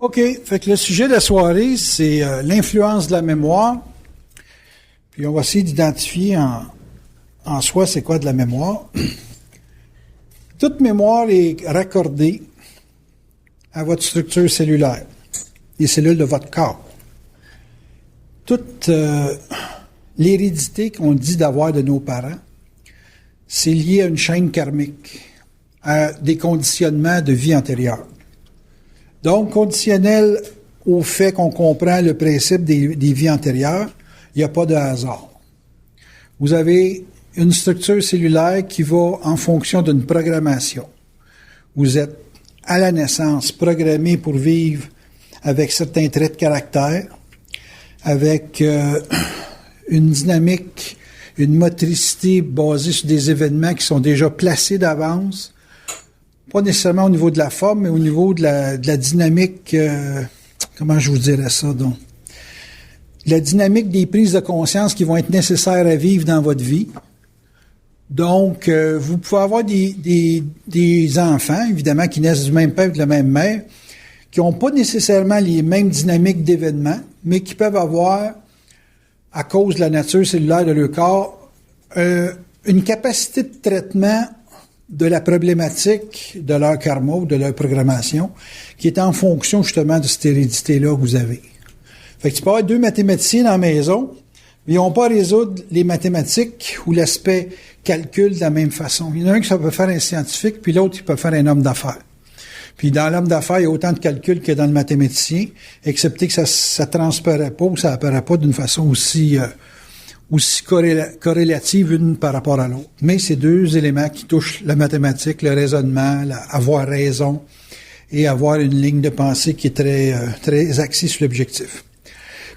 OK. Fait que le sujet de la soirée, c'est l'influence de la mémoire. Puis on va essayer d'identifier en soi c'est quoi de la mémoire. Toute mémoire est raccordée à votre structure cellulaire, les cellules de votre corps. Toute l'hérédité qu'on dit d'avoir de nos parents, c'est lié à une chaîne karmique, à des conditionnements de vie antérieure. Donc, conditionnel au fait qu'on comprend le principe des vies antérieures, il n'y a pas de hasard. Vous avez une structure cellulaire qui va en fonction d'une programmation. Vous êtes, à la naissance, programmé pour vivre avec certains traits de caractère, avec une dynamique, une motricité basée sur des événements qui sont déjà placés d'avance, pas nécessairement au niveau de la forme, mais au niveau de la dynamique, comment je vous dirais ça, donc? La dynamique des prises de conscience qui vont être nécessaires à vivre dans votre vie. Donc, vous pouvez avoir des enfants, évidemment, qui naissent du même père et de la même mère, qui n'ont pas nécessairement les mêmes dynamiques d'événements, mais qui peuvent avoir, à cause de la nature cellulaire de leur corps, une capacité de traitement de la problématique de leur karma ou de leur programmation, qui est en fonction justement de cette hérédité-là que vous avez. Fait que tu peux avoir deux mathématiciens dans la maison, mais ils n'ont pas à résoudre les mathématiques ou l'aspect calcul de la même façon. Il y en a un qui ça peut faire un scientifique, puis l'autre, il peut faire un homme d'affaires. Puis dans l'homme d'affaires, il y a autant de calculs que dans le mathématicien, excepté que ça transparaît pas ou ça apparaît pas d'une façon aussi corrélative l'une par rapport à l'autre. Mais c'est deux éléments qui touchent la mathématique, le raisonnement, avoir raison et avoir une ligne de pensée qui est très axée sur l'objectif.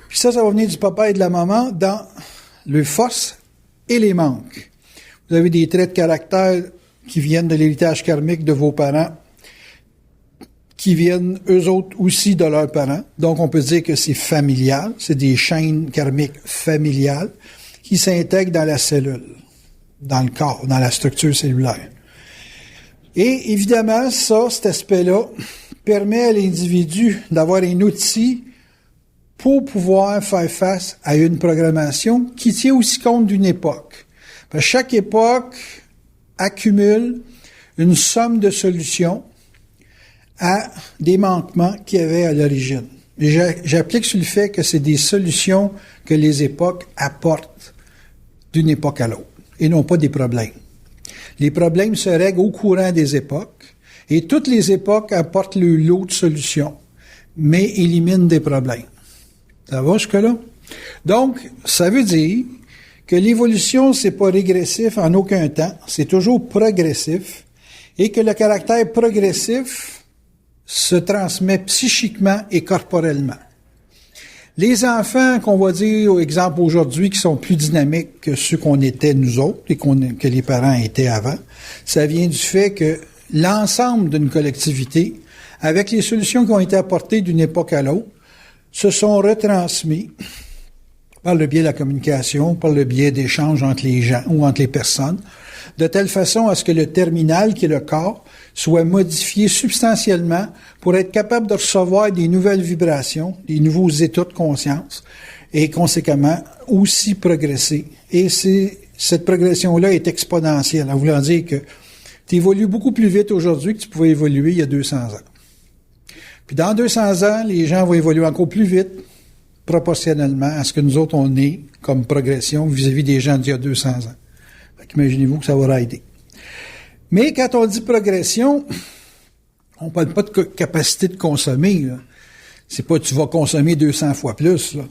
Puis ça va venir du papa et de la maman dans les forces et les manques. Vous avez des traits de caractère qui viennent de l'héritage karmique de vos parents, qui viennent eux autres aussi de leurs parents. Donc on peut dire que c'est familial, c'est des chaînes karmiques familiales qui s'intègrent dans la cellule, dans le corps, dans la structure cellulaire. Et évidemment, cet aspect-là permet à l'individu d'avoir un outil pour pouvoir faire face à une programmation qui tient aussi compte d'une époque. Parce que chaque époque accumule une somme de solutions à des manquements qu'il y avait à l'origine. Et j'applique sur le fait que c'est des solutions que les époques apportent d'une époque à l'autre, et non pas des problèmes. Les problèmes se règlent au courant des époques, et toutes les époques apportent le lot de solutions, mais éliminent des problèmes. Ça va jusque-là? Donc, ça veut dire que l'évolution, c'est pas régressif en aucun temps, c'est toujours progressif, et que le caractère progressif se transmet psychiquement et corporellement. Les enfants qu'on va dire, au exemple aujourd'hui, qui sont plus dynamiques que ceux qu'on était nous autres et que les parents étaient avant, ça vient du fait que l'ensemble d'une collectivité, avec les solutions qui ont été apportées d'une époque à l'autre, se sont retransmis par le biais de la communication, par le biais d'échanges entre les gens ou entre les personnes, de telle façon à ce que le terminal, qui est le corps, soit modifié substantiellement pour être capable de recevoir des nouvelles vibrations, des nouveaux états de conscience, et conséquemment aussi progresser. Et cette progression-là est exponentielle, en voulant dire que tu évolues beaucoup plus vite aujourd'hui que tu pouvais évoluer il y a 200 ans. Puis dans 200 ans, les gens vont évoluer encore plus vite, proportionnellement à ce que nous autres, on est comme progression vis-à-vis des gens d'il y a 200 ans. Fait qu'imaginez-vous que ça va aider. Mais quand on dit progression, on parle pas de capacité de consommer, là. C'est pas tu vas consommer 200 fois plus, là.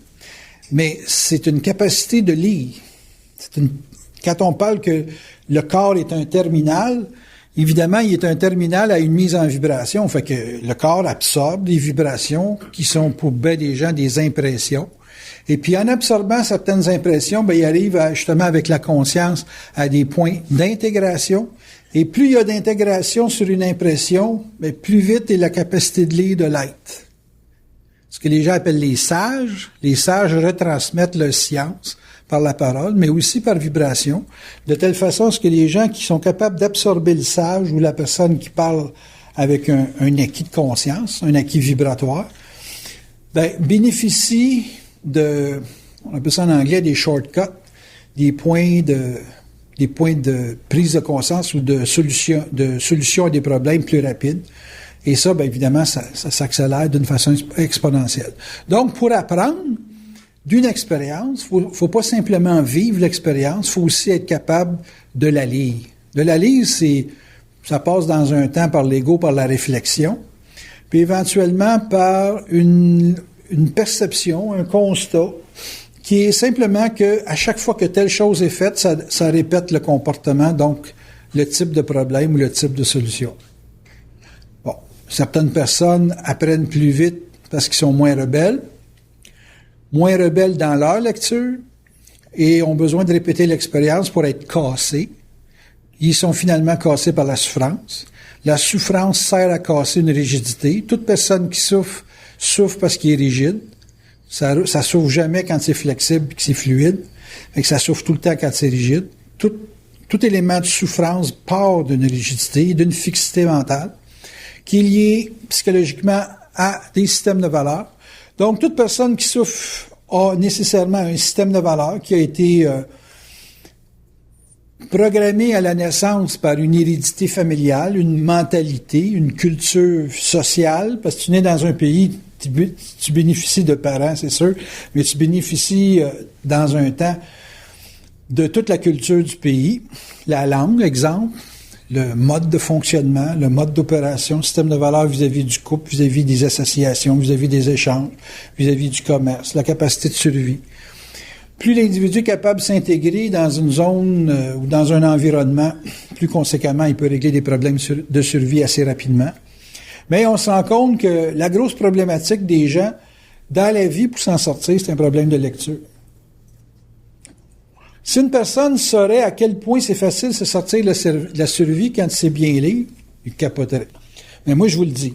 Mais c'est une capacité de lire. Quand on parle que le corps est un terminal, évidemment, il est un terminal à une mise en vibration. Fait que le corps absorbe des vibrations qui sont pour bien des gens des impressions. Et puis, en absorbant certaines impressions, il arrive justement avec la conscience à des points d'intégration. Et plus il y a d'intégration sur une impression, plus vite est la capacité de lire de l'être. Ce que les gens appellent les sages retransmettent leur science par la parole, mais aussi par vibration, de telle façon à ce que les gens qui sont capables d'absorber le sage ou la personne qui parle avec un acquis de conscience, un acquis vibratoire, bénéficie on appelle ça en anglais des shortcuts, des points de prise de conscience ou de solution à des problèmes plus rapides. Et ça, évidemment, ça s'accélère d'une façon exponentielle. Donc, pour apprendre d'une expérience, faut pas simplement vivre l'expérience, faut aussi être capable de la lire. De la lire, ça passe dans un temps par l'ego, par la réflexion, puis éventuellement par une perception, un constat, qui est simplement que à chaque fois que telle chose est faite, ça répète le comportement, donc le type de problème ou le type de solution. Bon, certaines personnes apprennent plus vite parce qu'ils sont moins rebelles dans leur lecture et ont besoin de répéter l'expérience pour être cassés. Ils sont finalement cassés par la souffrance. La souffrance sert à casser une rigidité. Toute personne qui souffre parce qu'il est rigide. Ça souffre jamais quand c'est flexible et que c'est fluide. Fait que ça souffre tout le temps quand c'est rigide. Tout élément de souffrance part d'une rigidité, d'une fixité mentale, qui est liée psychologiquement à des systèmes de valeurs. Donc, toute personne qui souffre a nécessairement un système de valeurs qui a été programmé à la naissance par une hérédité familiale, une mentalité, une culture sociale, parce que tu nais dans un pays, tu bénéficies de parents, c'est sûr, mais tu bénéficies dans un temps de toute la culture du pays, la langue, exemple, le mode de fonctionnement, le mode d'opération, le système de valeurs vis-à-vis du couple, vis-à-vis des associations, vis-à-vis des échanges, vis-à-vis du commerce, la capacité de survie. Plus l'individu est capable de s'intégrer dans une zone ou dans un environnement, plus conséquemment, il peut régler des problèmes de survie assez rapidement. Mais on se rend compte que la grosse problématique des gens dans la vie pour s'en sortir, c'est un problème de lecture. Si une personne saurait à quel point c'est facile de se sortir de la survie quand c'est bien lire, il capoterait. Mais moi, je vous le dis,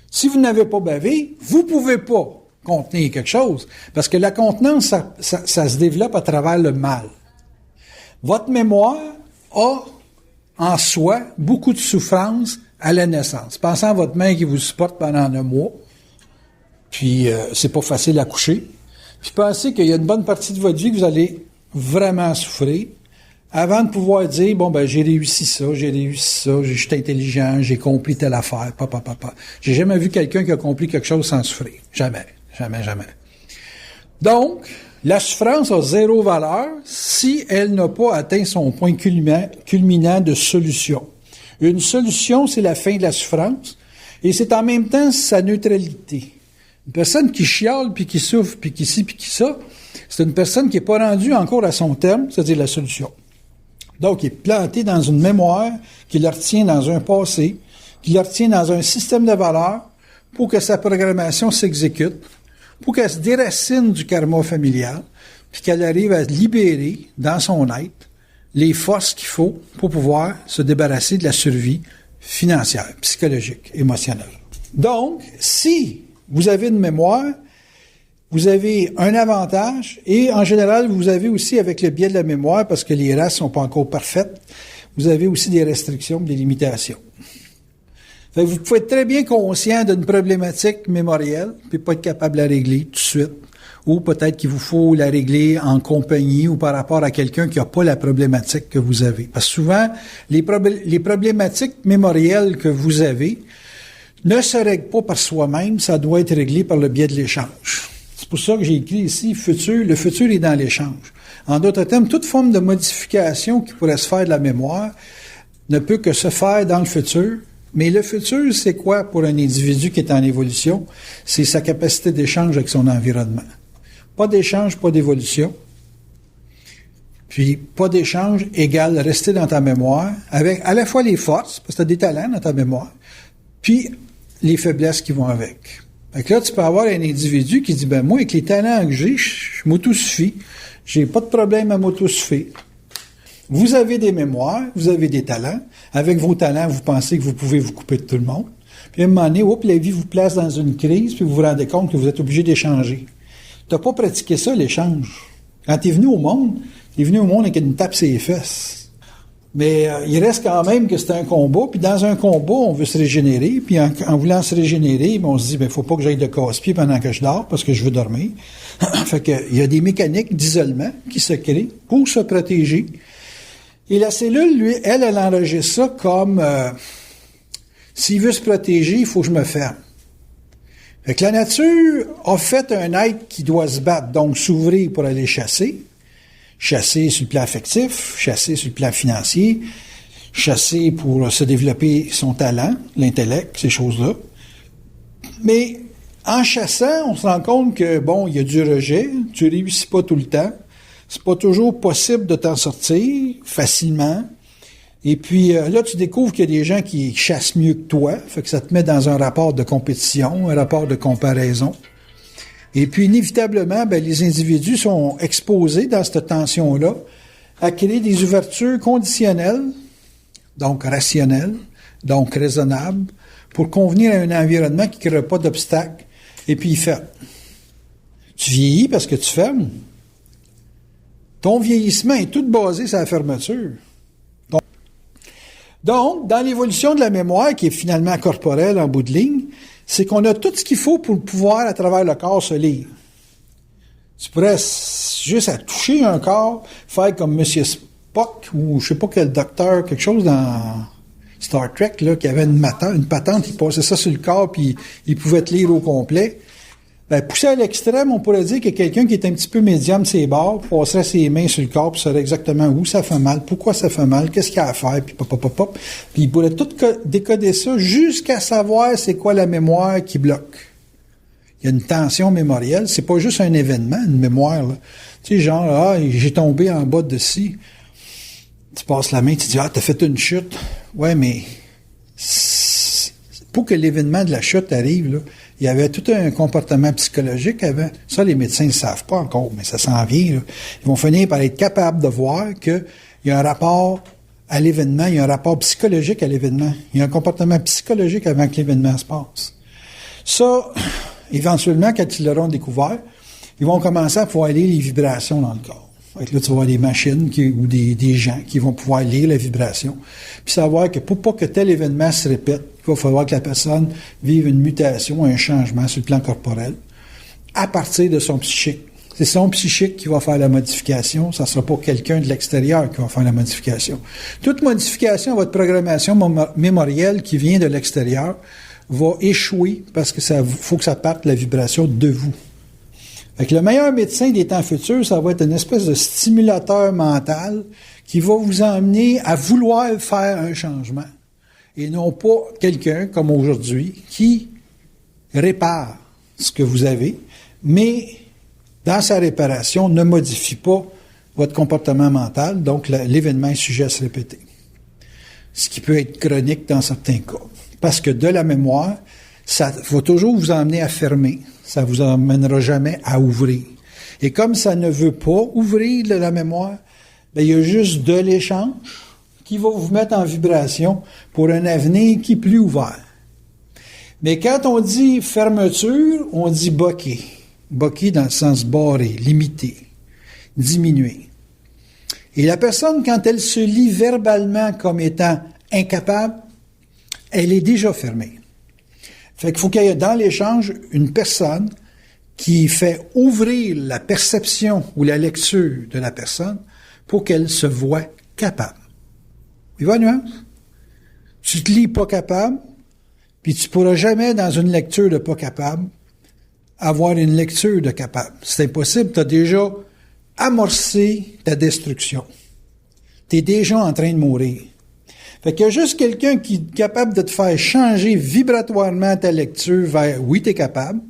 si vous n'avez pas bavé, vous pouvez pas contenir quelque chose, parce que la contenance, ça se développe à travers le mal. Votre mémoire a en soi beaucoup de souffrance à la naissance. Pensez à votre mère qui vous supporte pendant un mois, puis c'est pas facile à coucher. Puis pensez qu'il y a une bonne partie de votre vie que vous allez vraiment souffrir avant de pouvoir dire, j'ai réussi ça, je suis intelligent, j'ai compris telle affaire, papa. J'ai jamais vu quelqu'un qui a compris quelque chose sans souffrir. Jamais. Donc, la souffrance a zéro valeur si elle n'a pas atteint son point culminant de solution. Une solution, c'est la fin de la souffrance, et c'est en même temps sa neutralité. Une personne qui chiale, puis qui souffre, puis qui ci, puis qui ça, c'est une personne qui n'est pas rendue encore à son terme, c'est-à-dire la solution. Donc, il est planté dans une mémoire qui le retient dans un passé, qui le retient dans un système de valeurs pour que sa programmation s'exécute, pour qu'elle se déracine du karma familial, puis qu'elle arrive à libérer dans son être les forces qu'il faut pour pouvoir se débarrasser de la survie financière, psychologique, émotionnelle. Donc, si vous avez une mémoire, vous avez un avantage, et en général, vous avez aussi, avec le biais de la mémoire, parce que les races sont pas encore parfaites, vous avez aussi des restrictions, des limitations. Fait que vous pouvez être très bien conscient d'une problématique mémorielle, puis pas être capable de la régler tout de suite. Ou peut-être qu'il vous faut la régler en compagnie ou par rapport à quelqu'un qui n'a pas la problématique que vous avez. Parce que souvent, les problématiques mémorielles que vous avez ne se règlent pas par soi-même, ça doit être réglé par le biais de l'échange. C'est pour ça que j'ai écrit ici futur. Le futur est dans l'échange. En d'autres termes, toute forme de modification qui pourrait se faire de la mémoire ne peut que se faire dans le futur. Mais le futur, c'est quoi pour un individu qui est en évolution? C'est sa capacité d'échange avec son environnement. Pas d'échange, pas d'évolution. Puis, pas d'échange égale rester dans ta mémoire avec à la fois les forces, parce que tu as des talents dans ta mémoire, puis les faiblesses qui vont avec. Fait que là, tu peux avoir un individu qui dit, moi, avec les talents que j'ai, je m'autosuffis. J'ai pas de problème à m'autosuffire. Vous avez des mémoires, vous avez des talents. Avec vos talents, vous pensez que vous pouvez vous couper de tout le monde. Puis à un moment donné, la vie vous place dans une crise, puis vous vous rendez compte que vous êtes obligé d'échanger. Tu n'as pas pratiqué ça, l'échange. Quand tu es venu au monde avec une tape sur les fesses. Mais il reste quand même que c'est un combat. Puis dans un combat, on veut se régénérer. Puis en voulant se régénérer, on se dit, faut pas que j'aille de casse-pied pendant que je dors parce que je veux dormir. Fait que il y a des mécaniques d'isolement qui se créent pour se protéger. Et la cellule, lui, elle enregistre ça comme s'il veut se protéger, il faut que je me ferme. Fait que la nature a fait un être qui doit se battre, donc s'ouvrir pour aller chasser. Chasser sur le plan affectif, chasser sur le plan financier, chasser pour se développer son talent, l'intellect, ces choses-là. Mais en chassant, on se rend compte que, bon, il y a du rejet, tu réussis pas tout le temps, c'est pas toujours possible de t'en sortir facilement. Et puis là, tu découvres qu'il y a des gens qui chassent mieux que toi, fait que ça te met dans un rapport de compétition, un rapport de comparaison. Et puis, inévitablement, les individus sont exposés dans cette tension-là à créer des ouvertures conditionnelles, donc rationnelles, donc raisonnables, pour convenir à un environnement qui ne crée pas d'obstacles, et puis il ferme. Tu vieillis parce que tu fermes. Ton vieillissement est tout basé sur la fermeture. Donc, dans l'évolution de la mémoire, qui est finalement corporelle en bout de ligne, c'est qu'on a tout ce qu'il faut pour pouvoir, à travers le corps, se lire. Tu pourrais, juste à toucher un corps, faire comme M. Spock, ou je sais pas quel docteur, quelque chose dans Star Trek, là, qui avait une patente, il passait ça sur le corps, puis il pouvait te lire au complet. Poussé à l'extrême, on pourrait dire que quelqu'un qui est un petit peu médium de ses bords passerait ses mains sur le corps puis saurait exactement où ça fait mal, pourquoi ça fait mal, qu'est-ce qu'il y a à faire, puis pop. Puis il pourrait tout décoder ça jusqu'à savoir c'est quoi la mémoire qui bloque. Il y a une tension mémorielle, c'est pas juste un événement, une mémoire, là. Tu sais, genre, j'ai tombé en bas de ci. Tu passes la main, tu dis, t'as fait une chute. Ouais, mais pour que l'événement de la chute arrive, là, il y avait tout un comportement psychologique avant. Ça, les médecins ne savent pas encore, mais ça s'en vient, là. Ils vont finir par être capables de voir qu'il y a un rapport à l'événement, il y a un rapport psychologique à l'événement. Il y a un comportement psychologique avant que l'événement se passe. Ça, éventuellement, quand ils l'auront découvert, ils vont commencer à pouvoir lire les vibrations dans le corps. Fait que là, tu vas avoir des machines ou des gens qui vont pouvoir lire la vibration, puis savoir que pour pas que tel événement se répète, il va falloir que la personne vive une mutation, un changement sur le plan corporel, à partir de son psychique. C'est son psychique qui va faire la modification, ça ne sera pas quelqu'un de l'extérieur qui va faire la modification. Toute modification à votre programmation mémorielle qui vient de l'extérieur va échouer parce que faut que ça parte la vibration de vous. Fait que le meilleur médecin des temps futurs, ça va être une espèce de stimulateur mental qui va vous emmener à vouloir faire un changement. Et non pas quelqu'un, comme aujourd'hui, qui répare ce que vous avez, mais dans sa réparation, ne modifie pas votre comportement mental, donc l'événement est sujet à se répéter. Ce qui peut être chronique dans certains cas. Parce que de la mémoire, ça va toujours vous emmener à fermer. Ça vous emmènera jamais à ouvrir. Et comme ça ne veut pas ouvrir la mémoire, il y a juste de l'échange qui va vous mettre en vibration pour un avenir qui est plus ouvert. Mais quand on dit fermeture, on dit bloquer. Bloquer dans le sens barrer, limiter, diminuer. Et la personne, quand elle se lit verbalement comme étant incapable, elle est déjà fermée. Fait qu'il faut qu'il y ait dans l'échange une personne qui fait ouvrir la perception ou la lecture de la personne pour qu'elle se voie capable. Il va, nuance? Tu te lis pas capable, puis tu pourras jamais, dans une lecture de pas capable, avoir une lecture de capable. C'est impossible, tu as déjà amorcé ta destruction. Tu es déjà en train de mourir. Fait qu'il y a juste quelqu'un qui est capable de te faire changer vibratoirement ta lecture vers « oui, tu es capable »,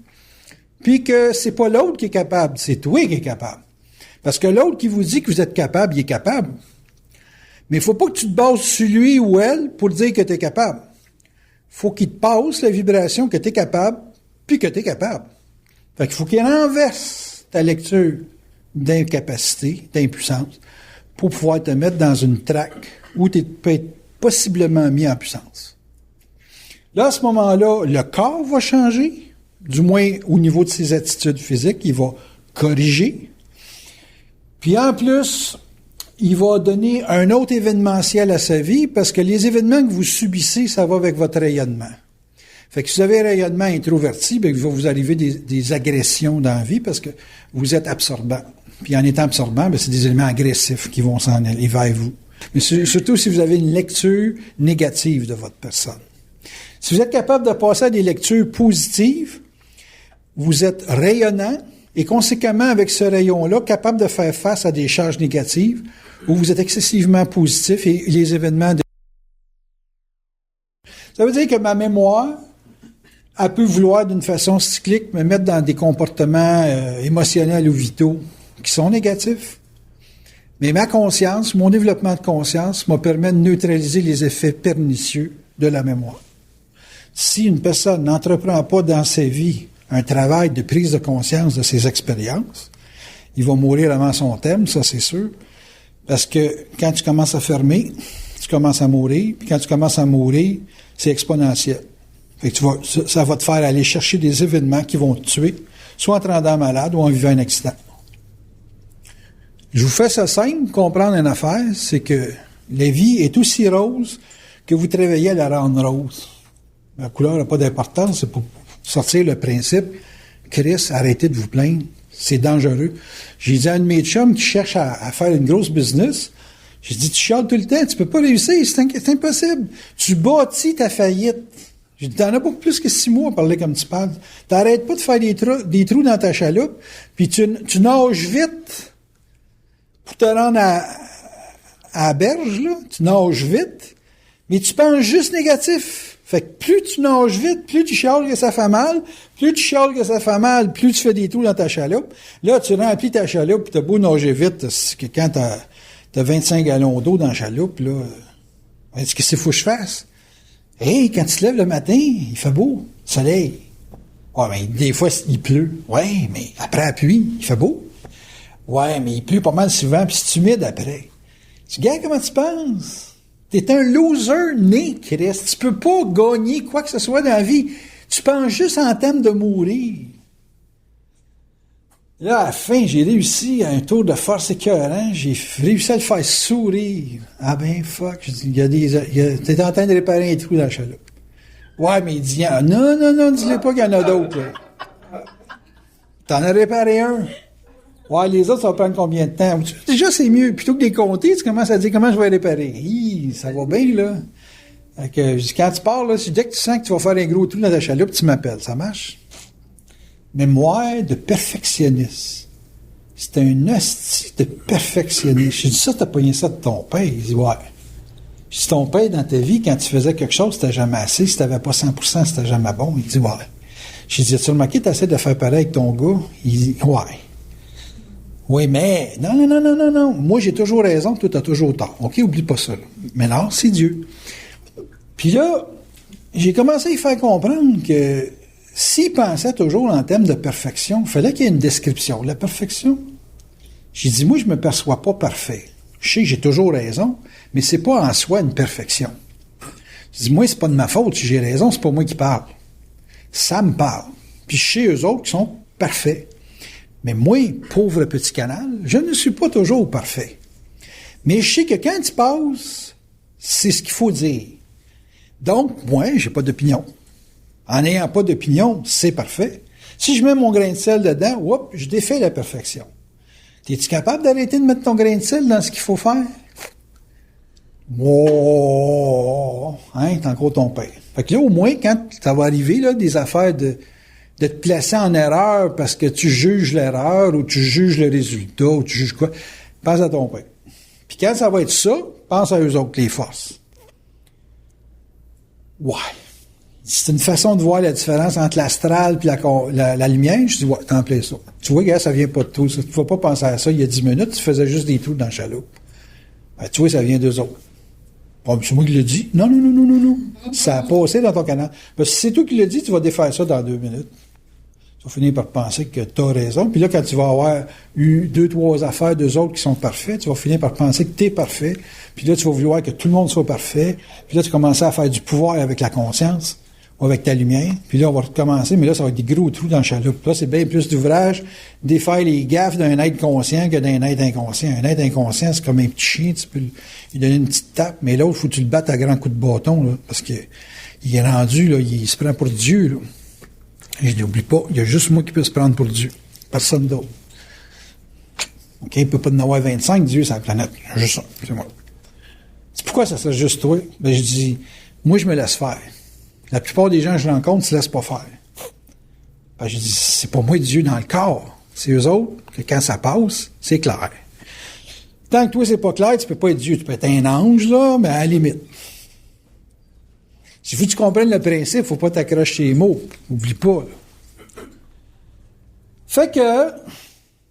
puis que c'est pas l'autre qui est capable, c'est toi qui es capable. Parce que l'autre qui vous dit que vous êtes capable, il est capable. Mais il faut pas que tu te bases sur lui ou elle pour dire que tu es capable. Faut qu'il te passe la vibration que tu es capable, puis que tu es capable. Fait qu'il faut qu'il renverse ta lecture d'incapacité, d'impuissance, pour pouvoir te mettre dans une traque où tu peux être possiblement mis en puissance. Là, à ce moment-là, le corps va changer, du moins au niveau de ses attitudes physiques, il va corriger. Puis en plus, il va donner un autre événementiel à sa vie parce que les événements que vous subissez, ça va avec votre rayonnement. Fait que si vous avez un rayonnement introverti, bien, il va vous arriver des agressions dans la vie parce que vous êtes absorbant. Puis en étant absorbant, bien, c'est des éléments agressifs qui vont s'en aller vers vous. Mais surtout si vous avez une lecture négative de votre personne. Si vous êtes capable de passer à des lectures positives, vous êtes rayonnant et conséquemment, avec ce rayon-là, capable de faire face à des charges négatives où vous êtes excessivement positif et les événements... Ça veut dire que ma mémoire, elle peut vouloir d'une façon cyclique me mettre dans des comportements émotionnels ou vitaux qui sont négatifs. Mais ma conscience, mon développement de conscience m'a permis de neutraliser les effets pernicieux de la mémoire. Si une personne n'entreprend pas dans sa vie un travail de prise de conscience de ses expériences, il va mourir avant son terme, ça c'est sûr, parce que quand tu commences à fermer, tu commences à mourir, puis quand tu commences à mourir, c'est exponentiel. Fait que ça va te faire aller chercher des événements qui vont te tuer, soit en te rendant malade ou en vivant un accident. Je vous fais ça simple, comprendre une affaire, c'est que la vie est aussi rose que vous travaillez à la rendre rose. La couleur n'a pas d'importance, c'est pour sortir le principe, Chris, arrêtez de vous plaindre, c'est dangereux. J'ai dit à un de mes chums qui cherche à faire une grosse business, j'ai dit, tu chiales tout le temps, tu peux pas réussir, c'est impossible. Tu bâtis ta faillite. J'ai dit, t'en as pas plus que 6 mois à parler comme tu parles. T'arrêtes pas de faire des trous dans ta chaloupe, puis tu nages vite pour te rendre à la berge, là. Tu nages vite, mais tu penses juste négatif. Fait que plus tu nages vite, plus tu chiales que ça fait mal, plus tu chiales que ça fait mal, plus tu fais des trous dans ta chaloupe. Là, tu remplis ta chaloupe, puis t'as beau nager vite, c'est que quand t'as 25 gallons d'eau dans la chaloupe, là, qu'est-ce que c'est faut que je fasse? Hey, quand tu te lèves le matin, il fait beau, soleil. Ouais, mais des fois, il pleut. Ouais, mais après la pluie, il fait beau. Ouais, mais il pleut pas mal souvent, puis c'est humide après. Tu regardes comment tu penses? T'es un loser né, Chris. Tu peux pas gagner quoi que ce soit dans la vie. Tu penses juste en termes de mourir. Là, à la fin, j'ai réussi à un tour de force écœurant. J'ai réussi à le faire sourire. Ah ben, fuck. Je dis, t'es en train de réparer un trou dans la chaloupe. Ouais, mais il dit, non, dis-le pas qu'il y en a d'autres, là. T'en as réparé un. Ouais, les autres, ça va prendre combien de temps? Déjà, c'est mieux. Plutôt que de les compter, tu commences à dire comment je vais réparer. Ça va bien, là. Fait que, quand tu pars, là, dès que tu sens que tu vas faire un gros trou dans ta chaloupe, tu m'appelles. Ça marche? Mémoire de perfectionniste. C'est un hostie de perfectionniste. J'ai dit, ça, t'as pogné ça de ton père. Il dit, ouais. J'ai dit, ton père, dans ta vie, quand tu faisais quelque chose, c'était jamais assez. Si t'avais pas 100%, c'était jamais bon. Il dit, ouais. J'ai dit, as-tu remarqué, t'essaies de faire pareil avec ton gars? Il dit, ouais. Oui, mais, non. Moi, j'ai toujours raison, toi, t'as toujours tort. OK, oublie pas ça, là. Mais non, c'est Dieu. Puis là, j'ai commencé à y faire comprendre que s'il pensait toujours en termes de perfection, il fallait qu'il y ait une description de la perfection. J'ai dit, moi, je me perçois pas parfait. Je sais que j'ai toujours raison, mais c'est pas en soi une perfection. J'ai dit, moi, c'est pas de ma faute si j'ai raison, c'est pas moi qui parle. Ça me parle. Puis je sais eux autres qui sont parfaits. Mais moi, pauvre petit canal, je ne suis pas toujours parfait. Mais je sais que quand tu passes, c'est ce qu'il faut dire. Donc, moi, j'ai pas d'opinion. En n'ayant pas d'opinion, c'est parfait. Si je mets mon grain de sel dedans, je défais la perfection. Es-tu capable d'arrêter de mettre ton grain de sel dans ce qu'il faut faire? Wow! Hein, t'es encore ton père. Fait que là, au moins, quand ça va arriver, là, des affaires de te placer en erreur parce que tu juges l'erreur ou tu juges le résultat ou tu juges quoi, pense à ton père. Puis quand ça va être ça, pense à eux autres, les forces. Ouais. C'est une façon de voir la différence entre l'astral et la lumière. Je dis, ouais, t'en plais ça. Tu vois, gars, ça vient pas de tout. Tu vas pas penser à ça il y a 10 minutes, tu faisais juste des trous dans le chaloupe. Ben, tu vois, ça vient d'eux autres. Bon, c'est moi qui l'ai dit. Non. Ça a passé dans ton canal. Parce que si c'est toi qui l'as dit, tu vas défaire ça dans 2 minutes. Tu vas finir par penser que tu as raison. Puis là, quand tu vas avoir eu 2-3 affaires d'eux autres qui sont parfaites, tu vas finir par penser que tu es parfait. Puis là, tu vas vouloir que tout le monde soit parfait. Puis là, tu commences à faire du pouvoir avec la conscience. avec ta lumière, puis là, on va recommencer, mais là, ça va être des gros trous dans le chaloupe. Là, c'est bien plus d'ouvrage, défaire les gaffes d'un être conscient que d'un être inconscient. Un être inconscient, c'est comme un petit chien, tu peux lui donner une petite tape, mais l'autre, faut que tu le battes à grands coups de bâton, là, parce que il est rendu, là, il se prend pour Dieu, là. Et je n'oublie pas, il y a juste moi qui peux se prendre pour Dieu. Personne d'autre. OK, il peut pas en avoir 25 dieux sur la planète. Juste ça, c'est moi. C'est pourquoi ça serait juste toi? Ben, je dis, moi, je me laisse faire. La plupart des gens que je rencontre ne se laissent pas faire. Ben, je dis, c'est pas moi Dieu dans le corps. C'est eux autres que quand ça passe, c'est clair. Tant que toi, c'est pas clair, tu peux pas être Dieu. Tu peux être un ange, là, mais à la limite. S'il faut que tu comprennes le principe, faut pas t'accrocher les mots. Oublie pas, là. Fait que,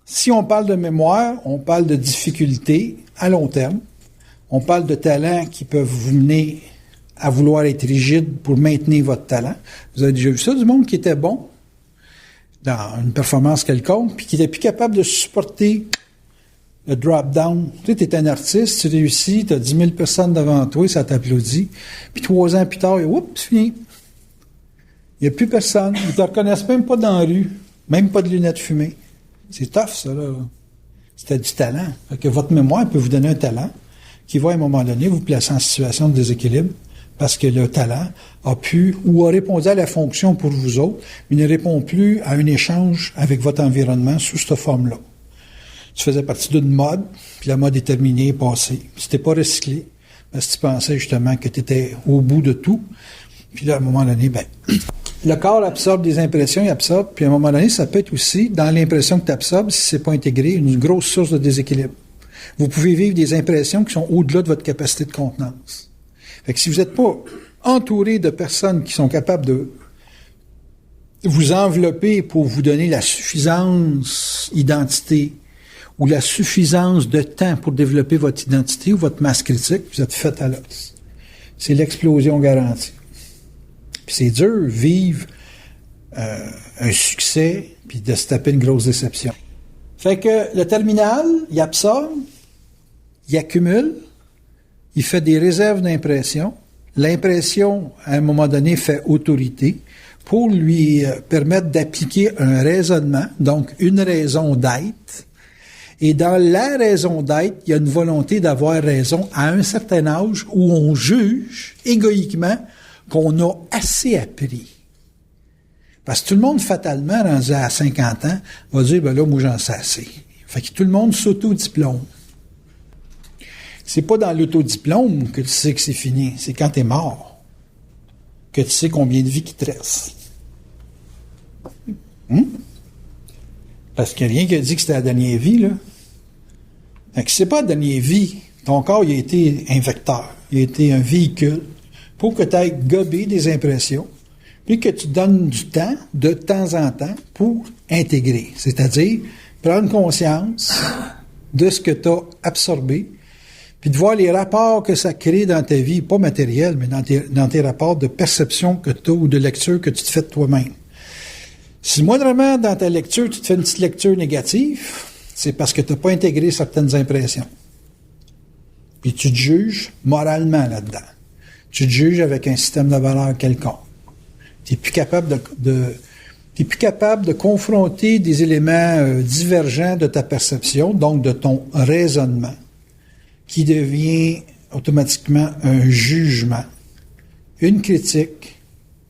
si on parle de mémoire, on parle de difficultés à long terme. On parle de talents qui peuvent vous mener à vouloir être rigide pour maintenir votre talent. Vous avez déjà vu ça, du monde qui était bon dans une performance quelconque, puis qui était plus capable de supporter le drop-down. Tu sais, t'es un artiste, tu réussis, t'as 10 000 personnes devant toi, ça t'applaudit, puis 3 ans plus tard, oups, c'est fini. Il n'y a plus personne. Ils te reconnaissent même pas dans la rue, même pas de lunettes fumées. C'est tough, ça, là. C'était du talent. Fait que votre mémoire peut vous donner un talent qui va, à un moment donné, vous placer en situation de déséquilibre parce que le talent a pu ou a répondu à la fonction pour vous autres, mais ne répond plus à un échange avec votre environnement sous cette forme-là. Tu faisais partie d'une mode, puis la mode est terminée, passée. Si t'es pas recyclé, parce que tu pensais justement que tu étais au bout de tout, puis là, à un moment donné, le corps absorbe des impressions, il absorbe, puis à un moment donné, ça peut être aussi, dans l'impression que tu absorbes, si c'est pas intégré, une grosse source de déséquilibre. Vous pouvez vivre des impressions qui sont au-delà de votre capacité de contenance. Fait que si vous n'êtes pas entouré de personnes qui sont capables de vous envelopper pour vous donner la suffisance identité ou la suffisance de temps pour développer votre identité ou votre masse critique, vous êtes fait à l'os. C'est l'explosion garantie. Puis c'est dur, vivre un succès puis de se taper une grosse déception. Fait que le terminal, il absorbe, il accumule, il fait des réserves d'impression. L'impression, à un moment donné, fait autorité pour lui permettre d'appliquer un raisonnement, donc une raison d'être. Et dans la raison d'être, il y a une volonté d'avoir raison à un certain âge où on juge égoïquement qu'on a assez appris. Parce que tout le monde, fatalement, rendu à 50 ans, va dire, ben là, moi, j'en sais assez. Fait que tout le monde s'auto-diplôme. C'est pas dans l'autodiplôme que tu sais que c'est fini. C'est quand t'es mort que tu sais combien de vie qui te reste. Parce qu'il n'y a rien qui a dit que c'était la dernière vie, là. Fait que c'est pas la dernière vie. Ton corps, il a été un vecteur. Il a été un véhicule pour que tu ailles gober des impressions puis que tu donnes du temps, de temps en temps, pour intégrer. C'est-à-dire prendre conscience de ce que tu as absorbé puis de voir les rapports que ça crée dans ta vie, pas matériels, mais dans tes rapports de perception que tu as ou de lecture que tu te fais de toi-même. Si moindrement, dans ta lecture, tu te fais une petite lecture négative, c'est parce que tu n'as pas intégré certaines impressions. Puis tu te juges moralement là-dedans. Tu te juges avec un système de valeurs quelconque. Tu n'es plus capable t'es plus capable de confronter des éléments divergents de ta perception, donc de ton raisonnement, qui devient automatiquement un jugement, une critique,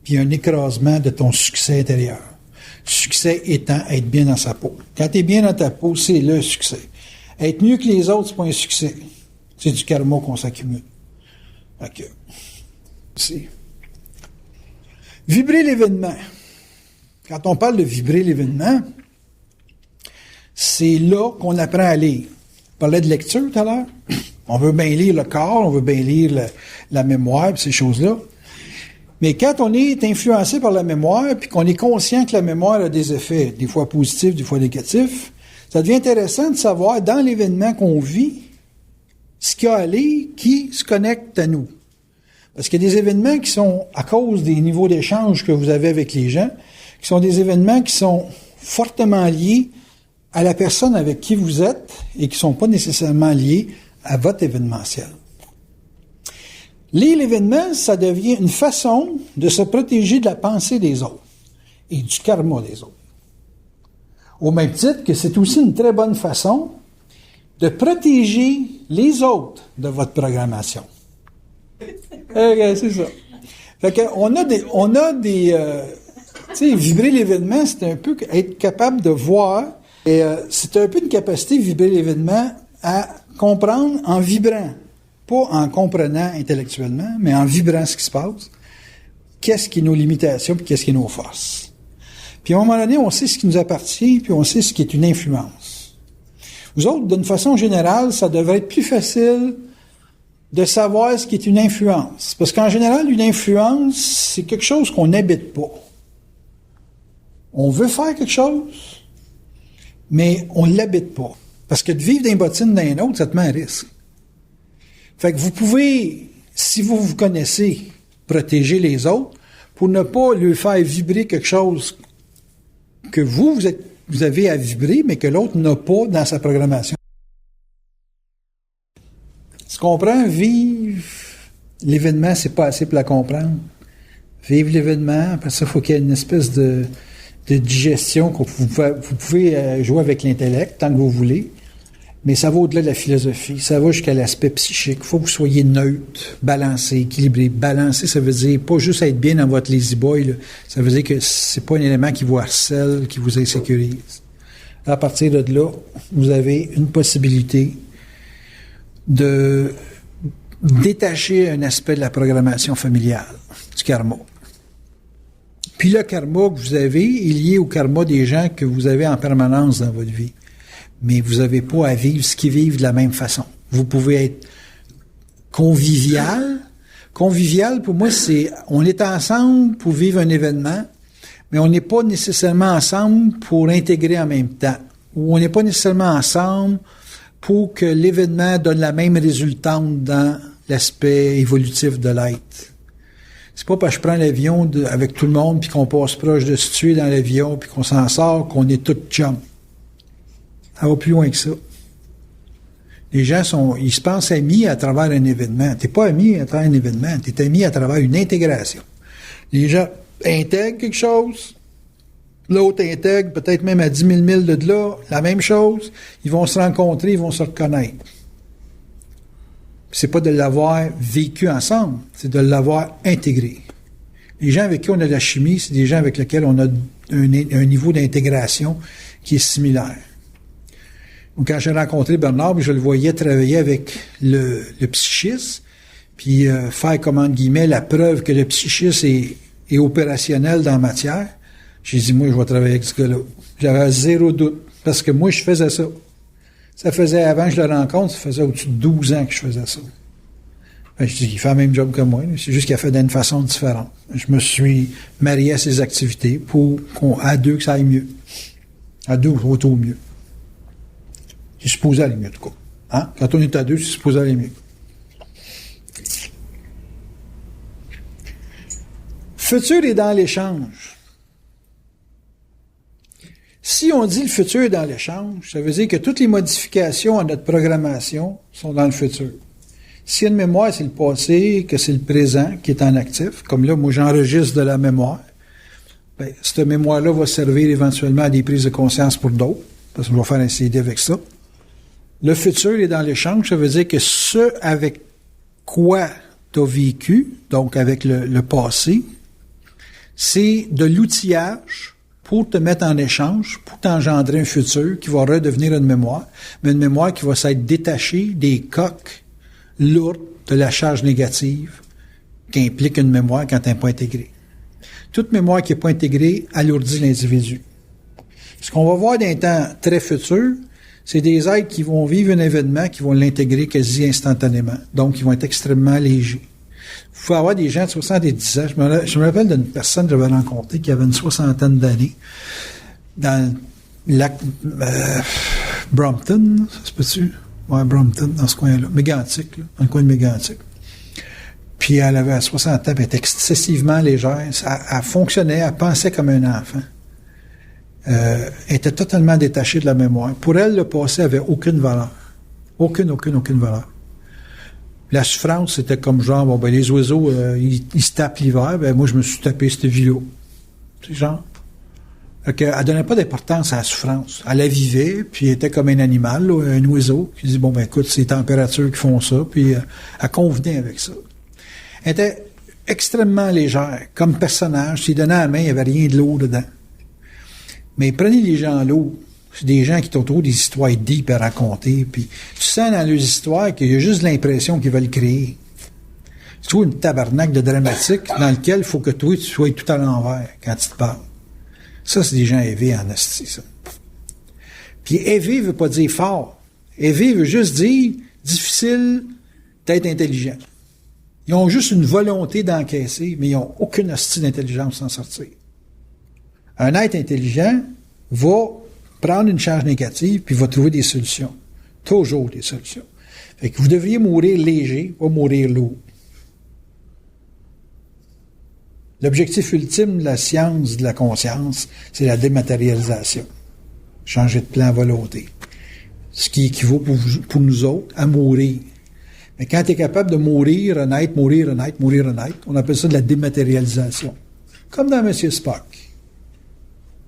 puis un écrasement de ton succès intérieur. Succès étant être bien dans sa peau. Quand tu es bien dans ta peau, c'est le succès. Être mieux que les autres, c'est pas un succès. C'est du karma qu'on s'accumule. OK. C'est. Vibrer l'événement. Quand on parle de vibrer l'événement, c'est là qu'on apprend à lire. On parlait de lecture tout à l'heure. On veut bien lire le corps, on veut bien lire la mémoire, puis ces choses-là. Mais quand on est influencé par la mémoire, puis qu'on est conscient que la mémoire a des effets, des fois positifs, des fois négatifs, ça devient intéressant de savoir, dans l'événement qu'on vit, ce qu'il y a à lire, qui se connecte à nous. Parce qu'il y a des événements qui sont, à cause des niveaux d'échange que vous avez avec les gens, qui sont des événements qui sont fortement liés à la personne avec qui vous êtes et qui ne sont pas nécessairement liés à votre événementiel. Lire l'événement, ça devient une façon de se protéger de la pensée des autres et du karma des autres. Au même titre que c'est aussi une très bonne façon de les autres de votre programmation. C'est ça. Fait que tu sais, vibrer l'événement, c'est un peu être capable de voir, et c'est un peu une capacité, vibrer l'événement, à comprendre en vibrant. Pas en comprenant intellectuellement, mais en vibrant ce qui se passe. Qu'est-ce qui est nos limitations, puis qu'est-ce qui est nos forces. Puis à un moment donné, on sait ce qui nous appartient, puis on sait ce qui est une influence. Vous autres, d'une façon générale, ça devrait être plus facile de savoir ce qui est une influence. Parce qu'en général, une influence, c'est quelque chose qu'on n'habite pas. On veut faire quelque chose, mais on ne l'habite pas. Parce que de vivre dans les bottines d'un autre, ça te met un risque. Fait que vous pouvez, si vous vous connaissez, protéger les autres pour ne pas lui faire vibrer quelque chose que vous avez à vibrer, mais que l'autre n'a pas dans sa programmation. Tu comprends? Vivre l'événement, c'est pas assez pour la comprendre. Vivre l'événement, après ça, il faut qu'il y ait une espèce de digestion que vous pouvez jouer avec l'intellect tant que vous voulez. Mais ça va au-delà de la philosophie. Ça va jusqu'à l'aspect psychique. Il faut que vous soyez neutre, balancé, équilibré. Balancé, ça veut dire pas juste être bien dans votre lazy boy, là. Ça veut dire que c'est pas un élément qui vous harcèle, qui vous insécurise. À partir de là, vous avez une possibilité de détacher un aspect de la programmation familiale, du karma. Puis le karma que vous avez est lié au karma des gens que vous avez en permanence dans votre vie. Mais vous n'avez pas à vivre ce qu'ils vivent de la même façon. Vous pouvez être convivial. Convivial, pour moi, c'est on est ensemble pour vivre un événement, mais on n'est pas nécessairement ensemble pour intégrer en même temps. Ou on n'est pas nécessairement ensemble pour que l'événement donne la même résultante dans l'aspect évolutif de l'être. C'est pas parce que je prends l'avion avec tout le monde puis qu'on passe proche de se tuer dans l'avion puis qu'on s'en sort qu'on est tout chum. Ça va plus loin que ça. Les gens ils se pensent amis à travers un événement. T'es pas ami à travers un événement, t'es ami à travers une intégration. Les gens intègrent quelque chose, l'autre intègre peut-être même à 10 000 milles de là, la même chose, ils vont se rencontrer, ils vont se reconnaître. C'est pas de l'avoir vécu ensemble, c'est de l'avoir intégré. Les gens avec qui on a de la chimie, c'est des gens avec lesquels on a un niveau d'intégration qui est similaire. Quand j'ai rencontré Bernard, je le voyais travailler avec le psychisme, puis faire, comme entre guillemets, la preuve que le psychisme est opérationnel dans la matière. J'ai dit, moi, je vais travailler avec ce gars-là. J'avais zéro doute, parce que moi, je faisais ça. Ça faisait, avant que je le rencontre, ça faisait au-dessus de 12 ans que je faisais ça. Ben, je dis, il fait le même job que moi, c'est juste qu'il a fait d'une façon différente. Je me suis marié à ses activités pour à deux, que ça aille mieux. À deux, au mieux. C'est supposé aller mieux, en tout cas. Hein? Quand on est à deux, c'est supposé aller mieux. Futur est dans l'échange. Si on dit le futur est dans l'échange, ça veut dire que toutes les modifications à notre programmation sont dans le futur. S'il y a une mémoire, c'est le passé, que c'est le présent qui est en actif. Comme là, moi, j'enregistre de la mémoire. Ben, cette mémoire-là va servir éventuellement à des prises de conscience pour d'autres, parce que je vais faire un CD avec ça. Le futur est dans l'échange, ça veut dire que ce avec quoi tu as vécu, donc avec le passé, c'est de l'outillage pour te mettre en échange, pour t'engendrer un futur qui va redevenir une mémoire, mais une mémoire qui va s'être détachée des coques lourdes de la charge négative qu'implique une mémoire quand elle n'est pas intégrée. Toute mémoire qui n'est pas intégrée alourdit l'individu. Ce qu'on va voir dans un temps très futur, c'est des êtres qui vont vivre un événement, qui vont l'intégrer quasi instantanément. Donc, ils vont être extrêmement légers. Il faut avoir des gens de 70 ans. Je me rappelle d'une personne que j'avais rencontrée qui avait une soixantaine d'années dans le lac Brompton, ça se peut-tu? Ouais, Brompton, dans ce coin-là. Mégantic, là, dans le coin de Mégantic. Puis elle avait 60 ans, puis elle était excessivement légère. Elle fonctionnait, elle pensait comme un enfant. Elle était totalement détachée de la mémoire. Pour elle, le passé avait aucune valeur. Aucune valeur. La souffrance, c'était comme genre, bon, ben, les oiseaux, ils se tapent l'hiver, ben, moi, je me suis tapé cette vie-là. C'est genre. Elle donnait pas d'importance à la souffrance. Elle la vivait, puis elle était comme un animal, là, un oiseau, qui dit, bon, ben, écoute, c'est les températures qui font ça, puis elle convenait avec ça. Elle était extrêmement légère, comme personnage. S'il donnait la main, il n'y avait rien de lourd dedans. Mais prenez les gens lourds. C'est des gens qui t'ont trop des histoires deep à raconter, puis tu sens dans leurs histoires qu'il y a juste l'impression qu'ils veulent créer. C'est toujours une tabarnak de dramatique dans lequel il faut que toi, tu sois tout à l'envers quand tu te parles. Ça, c'est des gens élevés en esti, ça. Puis élevé veut pas dire fort. Élevé veut juste dire difficile d'être intelligent. Ils ont juste une volonté d'encaisser, mais ils n'ont aucune hostie d'intelligence sans sortir. Un être intelligent va prendre une charge négative puis va trouver des solutions. Toujours des solutions. Fait que vous devriez mourir léger, pas mourir lourd. L'objectif ultime de la science de la conscience, c'est la dématérialisation. Changer de plan à volonté. Ce qui équivaut pour nous autres à mourir. Mais quand tu es capable de mourir, renaître, on appelle ça de la dématérialisation. Comme dans M. Spock.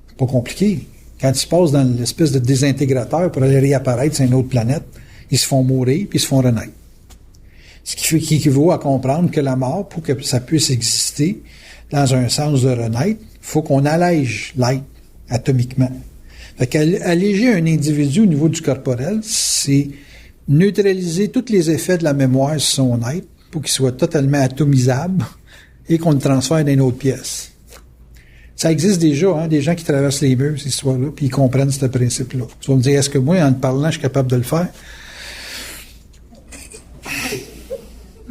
C'est pas compliqué. Quand ils se passent dans l'espèce de désintégrateur pour aller réapparaître sur une autre planète, ils se font mourir puis ils se font renaître. Ce qui équivaut à comprendre que la mort, pour que ça puisse exister, dans un sens de renaître, il faut qu'on allège l'être atomiquement. Fait qu'alléger un individu au niveau du corporel, c'est neutraliser tous les effets de la mémoire sur son être pour qu'il soit totalement atomisable et qu'on le transfère dans une autre pièce. Ça existe déjà, hein, des gens qui traversent les murs, cette histoire-là, puis ils comprennent ce principe-là. Tu vas me dire, est-ce que moi, en te parlant, je suis capable de le faire?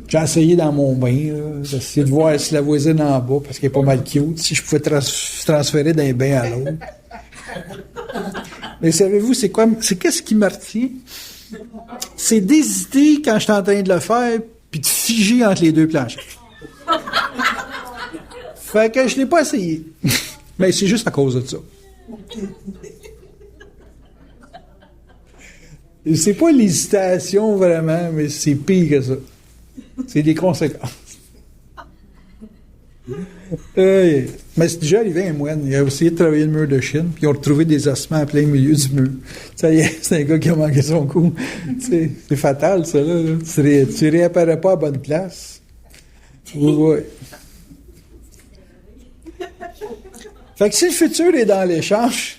J'ai essayé dans mon bain, d'essayer de voir si la voisine en bas, parce qu'elle est pas mal cute, si je pouvais transférer d'un bain à l'autre. Mais savez-vous, c'est qu'est-ce qui me retient? C'est d'hésiter quand je suis en train de le faire, puis de figer entre les deux planches. Fait que je l'ai pas essayé. Mais c'est juste à cause de ça. C'est pas l'hésitation vraiment, mais c'est pire que ça. C'est des conséquences. Mais c'est déjà arrivé à un moine. Il a essayé de travailler le mur de Chine, puis ils ont retrouvé des ossements en plein milieu du mur. Ça y est, c'est un gars qui a manqué son coup. C'est fatal, ça, là. Tu réapparais pas à bonne place. Oui. Fait que si le futur est dans l'échange,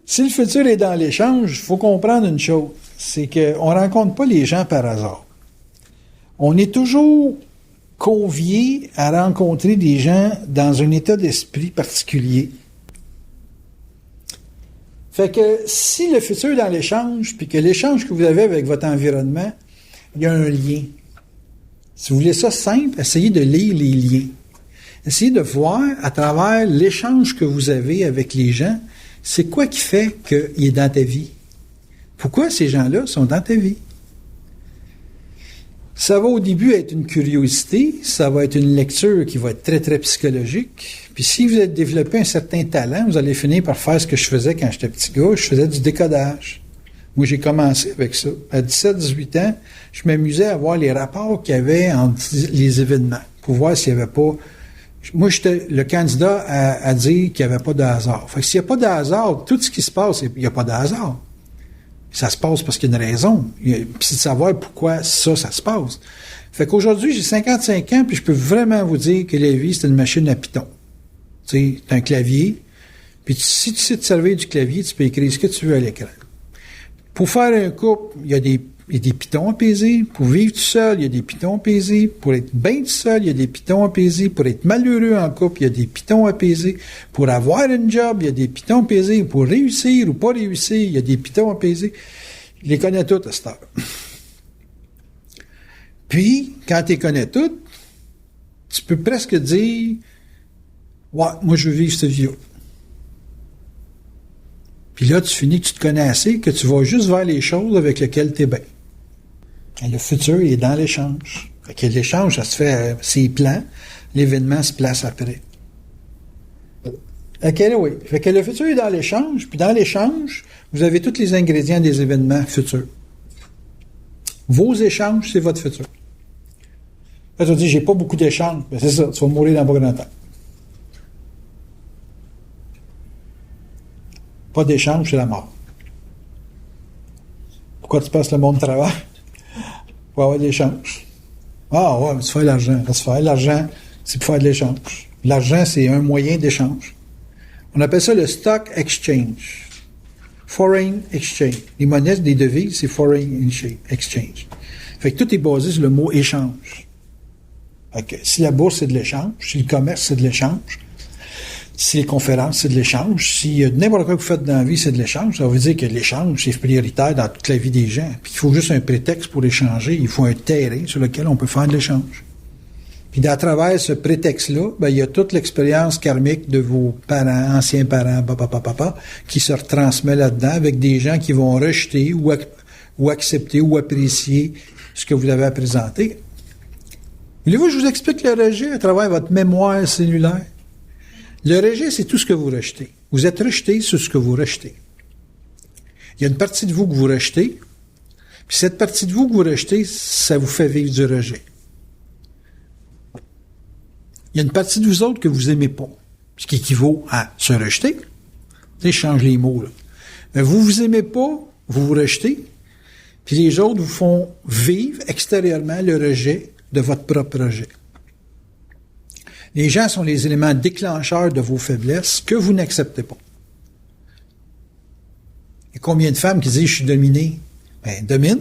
il faut comprendre une chose. C'est qu'on ne rencontre pas les gens par hasard. On est toujours convié à rencontrer des gens dans un état d'esprit particulier. Fait que si le futur est dans l'échange, puis que l'échange que vous avez avec votre environnement, il y a un lien. Si vous voulez ça simple, essayez de lire les liens. Essayez de voir à travers l'échange que vous avez avec les gens, c'est quoi qui fait qu'il est dans ta vie? Pourquoi ces gens-là sont dans ta vie? Ça va au début être une curiosité, ça va être une lecture qui va être très, très psychologique. Puis si vous avez développé un certain talent, vous allez finir par faire ce que je faisais quand j'étais petit gars, je faisais du décodage. Moi, j'ai commencé avec ça. À 17-18 ans, je m'amusais à voir les rapports qu'il y avait entre les événements, pour voir s'il n'y avait pas... Moi, j'étais le candidat à dire qu'il n'y avait pas de hasard. Fait que s'il n'y a pas de hasard, tout ce qui se passe, il n'y a pas de hasard. Ça se passe parce qu'il y a une raison. Puis c'est de savoir pourquoi ça se passe. Fait qu'aujourd'hui, j'ai 55 ans, puis je peux vraiment vous dire que la vie, c'est une machine à Python. Tu sais, c'est un clavier, puis si tu sais te servir du clavier, tu peux écrire ce que tu veux à l'écran. Pour faire un couple, il y a des pitons à peser. Pour vivre tout seul, il y a des pitons à peser. Pour être bien tout seul, il y a des pitons à peser. Pour être malheureux en couple, il y a des pitons à peser. Pour avoir une job, il y a des pitons à peser. Pour réussir ou pas réussir, il y a des pitons à peser. Je les connais toutes à cette heure. Puis, quand tu les connais toutes, tu peux presque dire « Ouais, moi je veux vivre cette vie-là. » Puis là, tu finis que tu te connais assez, que tu vas juste vers les choses avec lesquelles tu es bien. Et le futur, il est dans l'échange. Fait que l'échange, ça se fait, c'est plan, l'événement se place après. Oui. Fait que le futur est dans l'échange, puis dans l'échange, vous avez tous les ingrédients des événements futurs. Vos échanges, c'est votre futur. Là, tu vas dire, j'ai pas beaucoup d'échanges. Ben, c'est ça, tu vas mourir dans pas grand temps. Pas d'échange, c'est la mort. Pourquoi tu passes le monde de travail? Pour avoir de l'échange. Ah ouais, mais tu fais l'argent. Laisse faire. L'argent, c'est pour faire de l'échange. L'argent, c'est un moyen d'échange. On appelle ça le stock exchange. Foreign exchange. Les monnaies, des devises, c'est foreign exchange. Fait que tout est basé sur le mot échange. Fait que si la bourse, c'est de l'échange, si le commerce, c'est de l'échange, si les conférences, c'est de l'échange, si n'importe quoi que vous faites dans la vie, c'est de l'échange, ça veut dire que l'échange, c'est prioritaire dans toute la vie des gens. Puis il faut juste un prétexte pour échanger. Il faut un terrain sur lequel on peut faire de l'échange. Puis à travers ce prétexte-là, ben, il y a toute l'expérience karmique de vos parents, anciens parents, papa, qui se retransmet là-dedans avec des gens qui vont rejeter ou accepter ou apprécier ce que vous avez à présenter. Voulez-vous que je vous explique le rejet à travers votre mémoire cellulaire? Le rejet, c'est tout ce que vous rejetez. Vous êtes rejeté sur ce que vous rejetez. Il y a une partie de vous que vous rejetez, puis cette partie de vous que vous rejetez, ça vous fait vivre du rejet. Il y a une partie de vous autres que vous aimez pas, ce qui équivaut à se rejeter. Tu sais, je change les mots, là. Mais vous aimez pas, vous vous rejetez, puis les autres vous font vivre extérieurement le rejet de votre propre rejet. Les gens sont les éléments déclencheurs de vos faiblesses que vous n'acceptez pas. Il y a combien de femmes qui disent « je suis dominée ». Ben, domine.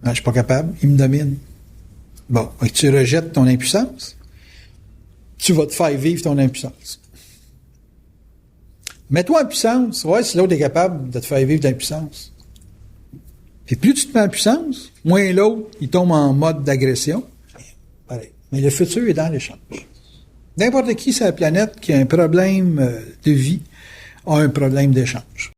Non, je suis pas capable, il me domine. Bon, tu rejettes ton impuissance. Tu vas te faire vivre ton impuissance. Mets-toi en puissance. Ouais, si l'autre est capable de te faire vivre de l'impuissance. Puis plus tu te mets en puissance, moins l'autre, il tombe en mode d'agression. Pareil. Mais le futur est dans l'échange. N'importe qui sur la planète qui a un problème de vie a un problème d'échange.